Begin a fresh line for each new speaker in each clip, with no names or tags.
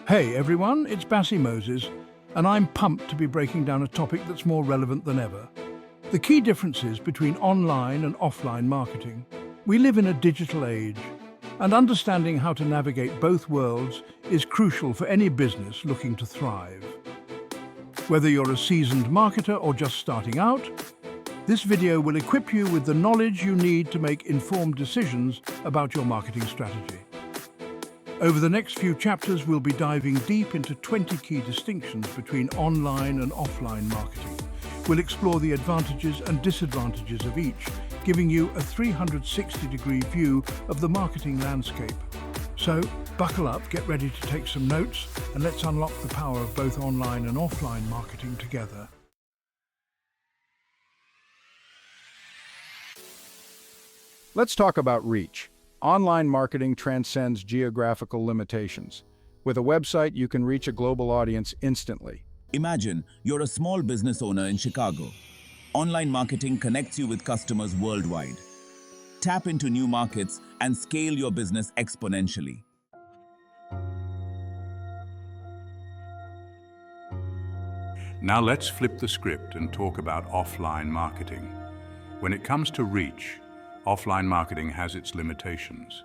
Hey everyone, it's Bassie Moses, and I'm pumped to be breaking down a topic that's more relevant than ever. The key differences between online and offline marketing. We live in a digital age, and understanding how to navigate both worlds is crucial for any business looking to thrive. Whether you're a seasoned marketer or just starting out, this video will equip you with the knowledge you need to make informed decisions about your marketing strategy. Over the next few chapters, we'll be diving deep into 20 key distinctions between online and offline marketing. We'll explore the advantages and disadvantages of each, giving you a 360-degree view of the marketing landscape. So, buckle up, get ready to take some notes, and let's unlock the power of both online and offline marketing together.
Let's talk about reach. Online marketing transcends geographical limitations. With a website, you can reach a global audience instantly.
Imagine you're a small business owner in Chicago. Online marketing connects you with customers worldwide. Tap into new markets and scale your business exponentially.
Now let's flip the script and talk about offline marketing. When it comes to reach, offline marketing has its limitations.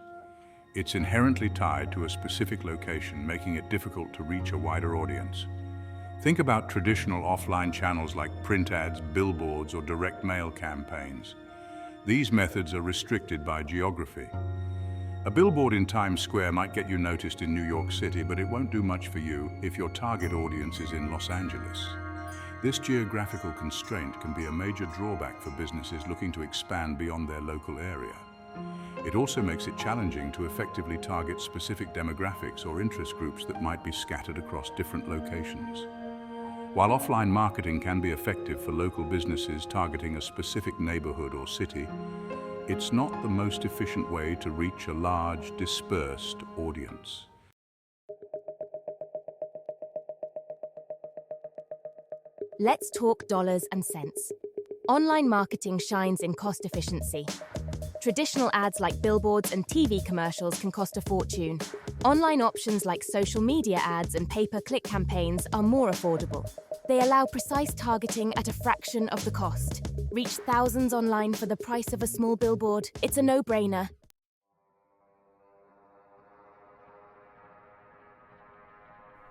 It's inherently tied to a specific location, making it difficult to reach a wider audience. Think about traditional offline channels like print ads, billboards, or direct mail campaigns. These methods are restricted by geography. A billboard in Times Square might get you noticed in New York City, but it won't do much for you if your target audience is in Los Angeles. This geographical constraint can be a major drawback for businesses looking to expand beyond their local area. It also makes it challenging to effectively target specific demographics or interest groups that might be scattered across different locations. While offline marketing can be effective for local businesses targeting a specific neighborhood or city, it's not the most efficient way to reach a large, dispersed audience.
Let's talk dollars and cents. Online marketing shines in cost efficiency. Traditional ads like billboards and TV commercials can cost a fortune. Online options like social media ads and pay-per-click campaigns are more affordable. They allow precise targeting at a fraction of the cost. Reach thousands online for the price of a small billboard. It's a no-brainer.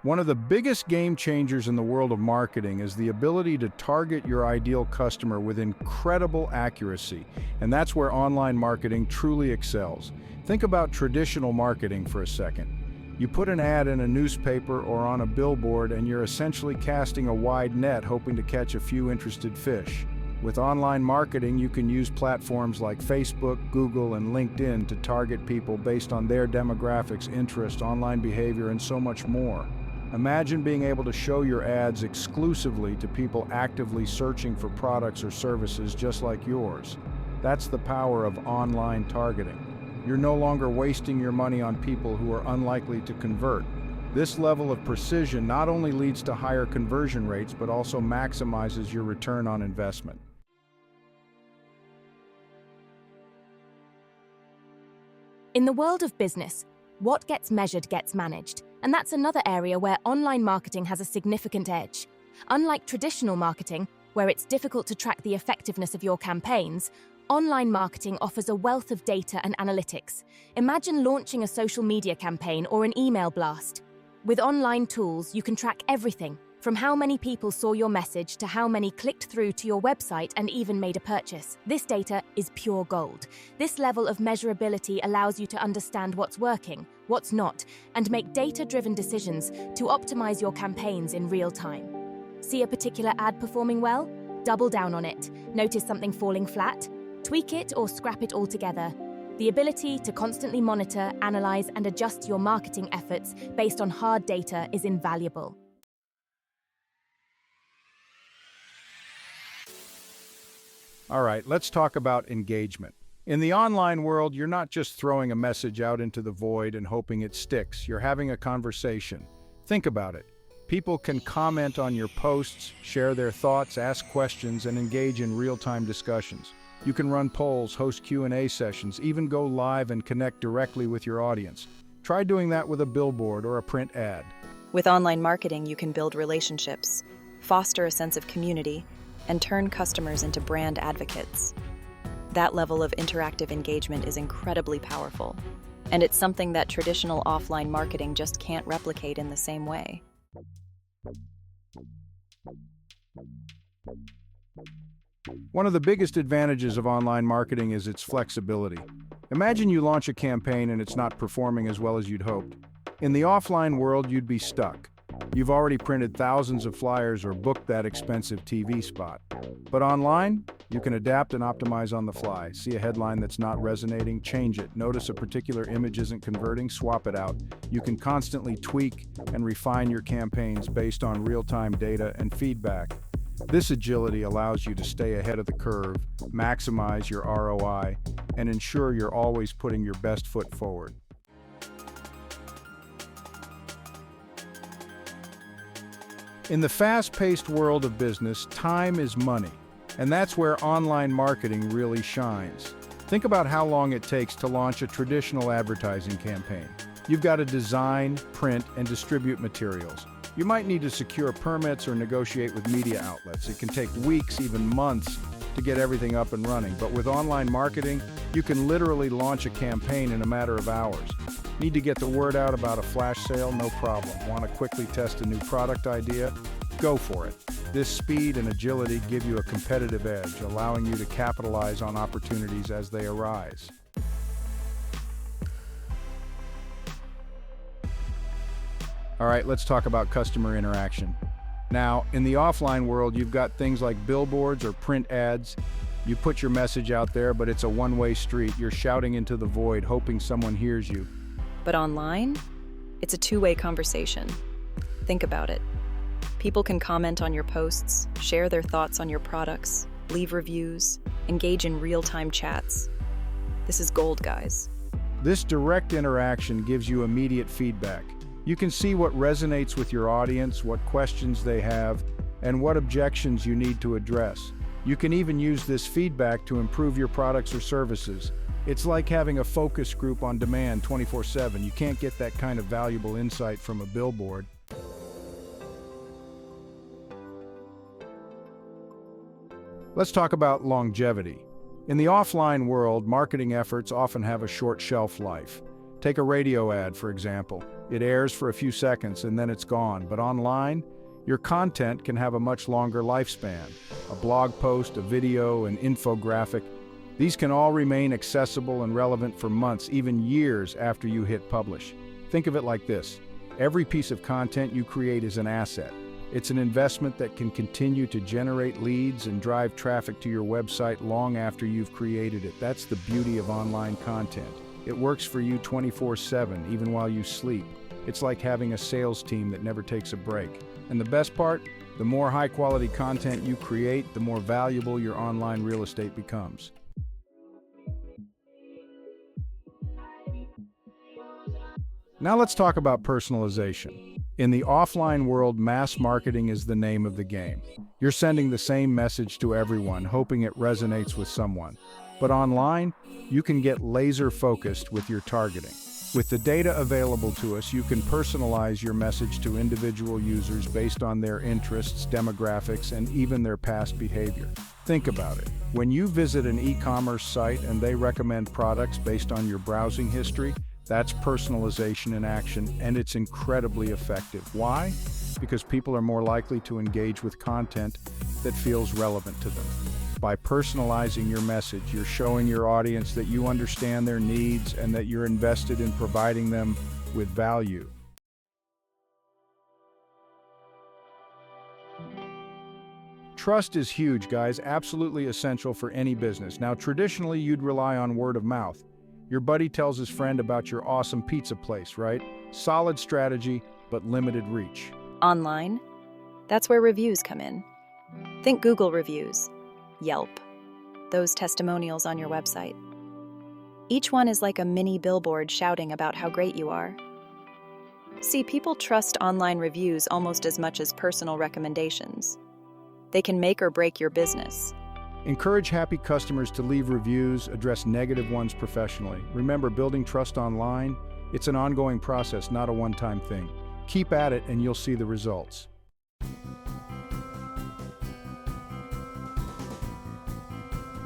One of the biggest game changers in the world of marketing is the ability to target your ideal customer with incredible accuracy, and that's where online marketing truly excels. Think about traditional marketing for a second. You put an ad in a newspaper or on a billboard and you're essentially casting a wide net hoping to catch a few interested fish. With online marketing, you can use platforms like Facebook, Google, and LinkedIn to target people based on their demographics, interests, online behavior, and so much more. Imagine being able to show your ads exclusively to people actively searching for products or services just like yours. That's the power of online targeting. You're no longer wasting your money on people who are unlikely to convert. This level of precision not only leads to higher conversion rates, but also maximizes your return on investment.
In the world of business, what gets measured gets managed, and that's another area where online marketing has a significant edge. Unlike traditional marketing, where it's difficult to track the effectiveness of your campaigns, online marketing offers a wealth of data and analytics. Imagine launching a social media campaign or an email blast. With online tools, you can track everything, from how many people saw your message to how many clicked through to your website and even made a purchase. This data is pure gold. This level of measurability allows you to understand what's working, what's not, and make data-driven decisions to optimize your campaigns in real time. See a particular ad performing well? Double down on it. Notice something falling flat? Tweak it or scrap it altogether. The ability to constantly monitor, analyze, and adjust your marketing efforts based on hard data is invaluable.
All right, let's talk about engagement. In the online world, you're not just throwing a message out into the void and hoping it sticks. You're having a conversation. Think about it. People can comment on your posts, share their thoughts, ask questions, and engage in real-time discussions. You can run polls, host Q&A sessions, even go live and connect directly with your audience. Try doing that with a billboard or a print ad.
With online marketing, you can build relationships, foster a sense of community, and turn customers into brand advocates. That level of interactive engagement is incredibly powerful, and it's something that traditional offline marketing just can't replicate in the same way.
One of the biggest advantages of online marketing is its flexibility. Imagine you launch a campaign and it's not performing as well as you'd hoped. In the offline world, you'd be stuck. You've already printed thousands of flyers or booked that expensive TV spot. But online, you can adapt and optimize on the fly. See a headline that's not resonating? Change it. Notice a particular image isn't converting? Swap it out. You can constantly tweak and refine your campaigns based on real-time data and feedback. This agility allows you to stay ahead of the curve, maximize your ROI, and ensure you're always putting your best foot forward. In the fast-paced world of business, time is money, and that's where online marketing really shines. Think about how long it takes to launch a traditional advertising campaign. You've got to design, print, and distribute materials. You might need to secure permits or negotiate with media outlets. It can take weeks, even months, to get everything up and running. But with online marketing, you can literally launch a campaign in a matter of hours. Need to get the word out about a flash sale? No problem. Want to quickly test a new product idea? Go for it. This speed and agility give you a competitive edge, allowing you to capitalize on opportunities as they arise. All right, let's talk about customer interaction. Now, in the offline world, you've got things like billboards or print ads. You put your message out there, but it's a one-way street. You're shouting into the void, hoping someone hears you.
But online, it's a two-way conversation. Think about it. People can comment on your posts, share their thoughts on your products, leave reviews, engage in real-time chats. This is gold, guys.
This direct interaction gives you immediate feedback. You can see what resonates with your audience, what questions they have, and what objections you need to address. You can even use this feedback to improve your products or services. It's like having a focus group on demand 24/7. You can't get that kind of valuable insight from a billboard. Let's talk about longevity. In the offline world, marketing efforts often have a short shelf life. Take a radio ad, for example. It airs for a few seconds and then it's gone. But online, your content can have a much longer lifespan. A blog post, a video, an infographic. These can all remain accessible and relevant for months, even years after you hit publish. Think of it like this. Every piece of content you create is an asset. It's an investment that can continue to generate leads and drive traffic to your website long after you've created it. That's the beauty of online content. It works for you 24/7, even while you sleep. It's like having a sales team that never takes a break. And the best part, the more high-quality content you create, the more valuable your online real estate becomes. Now let's talk about personalization. In the offline world, mass marketing is the name of the game. You're sending the same message to everyone, hoping it resonates with someone. But online, you can get laser-focused with your targeting. With the data available to us, you can personalize your message to individual users based on their interests, demographics, and even their past behavior. Think about it. When you visit an e-commerce site and they recommend products based on your browsing history, that's personalization in action, and it's incredibly effective. Why? Because people are more likely to engage with content that feels relevant to them. By personalizing your message, you're showing your audience that you understand their needs and that you're invested in providing them with value. Trust is huge, guys, absolutely essential for any business. Now, traditionally, you'd rely on word of mouth. Your buddy tells his friend about your awesome pizza place, right? Solid strategy, but limited reach.
Online, that's where reviews come in. Think Google reviews, Yelp, those testimonials on your website. Each one is like a mini billboard shouting about how great you are. See, people trust online reviews almost as much as personal recommendations. They can make or break your business.
Encourage happy customers to leave reviews, address negative ones professionally. Remember, building trust online, it's an ongoing process, not a one-time thing. Keep at it and you'll see the results.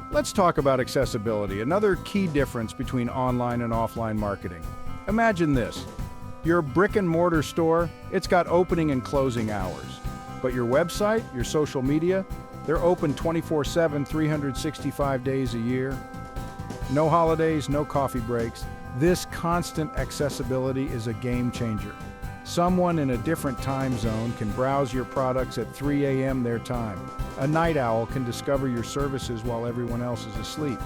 Let's talk about accessibility, another key difference between online and offline marketing. Imagine this. Your brick-and-mortar store, it's got opening and closing hours. But your website, your social media, they're open 24/7, 365 days a year. No holidays, no coffee breaks. This constant accessibility is a game changer. Someone in a different time zone can browse your products at 3 a.m. their time. A night owl can discover your services while everyone else is asleep.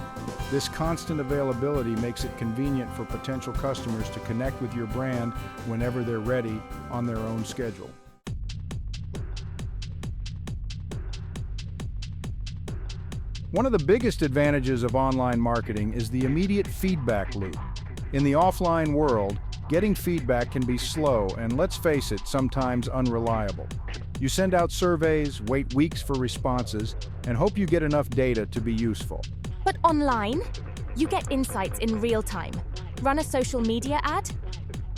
This constant availability makes it convenient for potential customers to connect with your brand whenever they're ready on their own schedule. One of the biggest advantages of online marketing is the immediate feedback loop. In the offline world, getting feedback can be slow and, let's face it, sometimes unreliable. You send out surveys, wait weeks for responses, and hope you get enough data to be useful.
But online, you get insights in real time. Run a social media ad?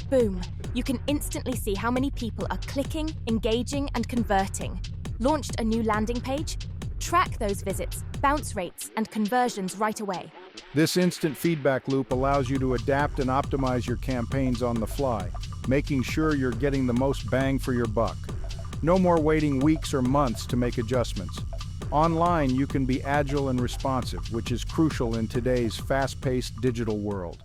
Boom. You can instantly see how many people are clicking, engaging, and converting. Launched a new landing page? Track those visits, bounce rates, and conversions right away.
This instant feedback loop allows you to adapt and optimize your campaigns on the fly, making sure you're getting the most bang for your buck. No more waiting weeks or months to make adjustments. Online, you can be agile and responsive, which is crucial in today's fast-paced digital world.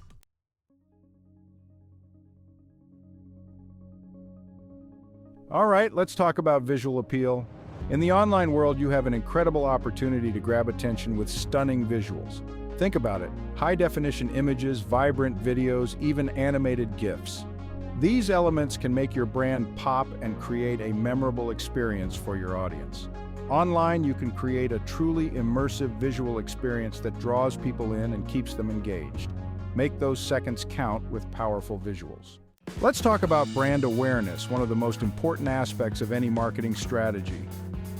All right, let's talk about visual appeal. In the online world, you have an incredible opportunity to grab attention with stunning visuals. Think about it: high-definition images, vibrant videos, even animated GIFs. These elements can make your brand pop and create a memorable experience for your audience. Online, you can create a truly immersive visual experience that draws people in and keeps them engaged. Make those seconds count with powerful visuals. Let's talk about brand awareness, one of the most important aspects of any marketing strategy.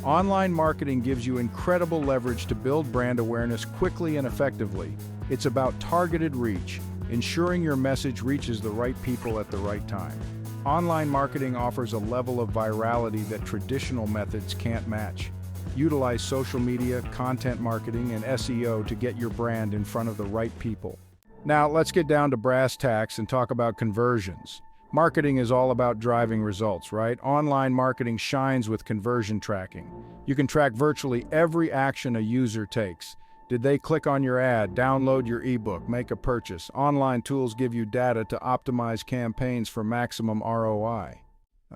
Online marketing gives you incredible leverage to build brand awareness quickly and effectively. It's about targeted reach, ensuring your message reaches the right people at the right time. Online marketing offers a level of virality that traditional methods can't match. Utilize social media, content marketing, and SEO to get your brand in front of the right people. Now, let's get down to brass tacks and talk about conversions. Marketing is all about driving results, right? Online marketing shines with conversion tracking. You can track virtually every action a user takes. Did they click on your ad, download your ebook, make a purchase? Online tools give you data to optimize campaigns for maximum ROI.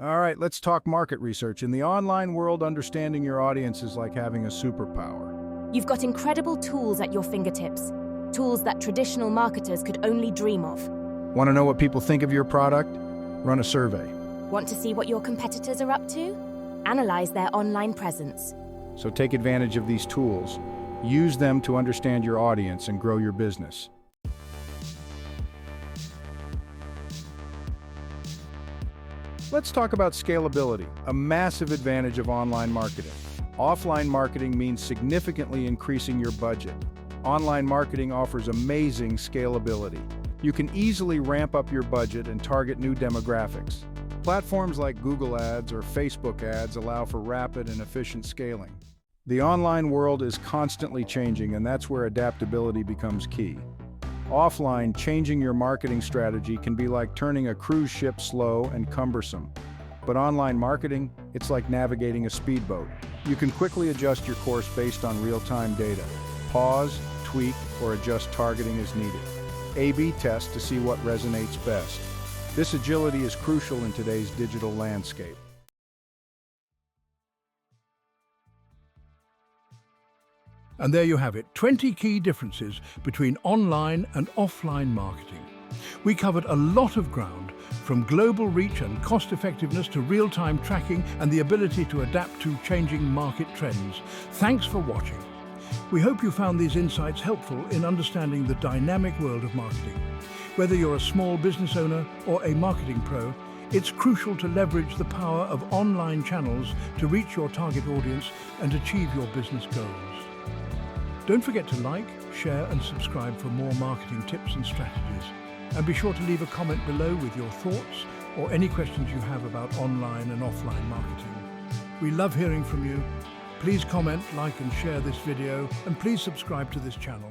All right, let's talk market research. In the online world, understanding your audience is like having a superpower.
You've got incredible tools at your fingertips. Tools that traditional marketers could only dream of.
Want to know what people think of your product? Run a survey.
Want to see what your competitors are up to? Analyze their online presence.
So take advantage of these tools. Use them to understand your audience and grow your business. Let's talk about scalability, a massive advantage of online marketing. Offline marketing means significantly increasing your budget. Online marketing offers amazing scalability. You can easily ramp up your budget and target new demographics. Platforms like Google Ads or Facebook Ads allow for rapid and efficient scaling. The online world is constantly changing, and that's where adaptability becomes key. Offline, changing your marketing strategy can be like turning a cruise ship slow and cumbersome. But online marketing, it's like navigating a speedboat. You can quickly adjust your course based on real-time data. Pause, tweak, or adjust targeting as needed. A/B test to see what resonates best. This agility is crucial in today's digital landscape.
And there you have it, 20 key differences between online and offline marketing. We covered a lot of ground, from global reach and cost effectiveness to real-time tracking and the ability to adapt to changing market trends. Thanks for watching. We hope you found these insights helpful in understanding the dynamic world of marketing. Whether you're a small business owner or a marketing pro, it's crucial to leverage the power of online channels to reach your target audience and achieve your business goals. Don't forget to like, share, and subscribe for more marketing tips and strategies. And be sure to leave a comment below with your thoughts, or any questions you have about online and offline marketing. We love hearing from you. Please comment, like and share this video, and please subscribe to this channel.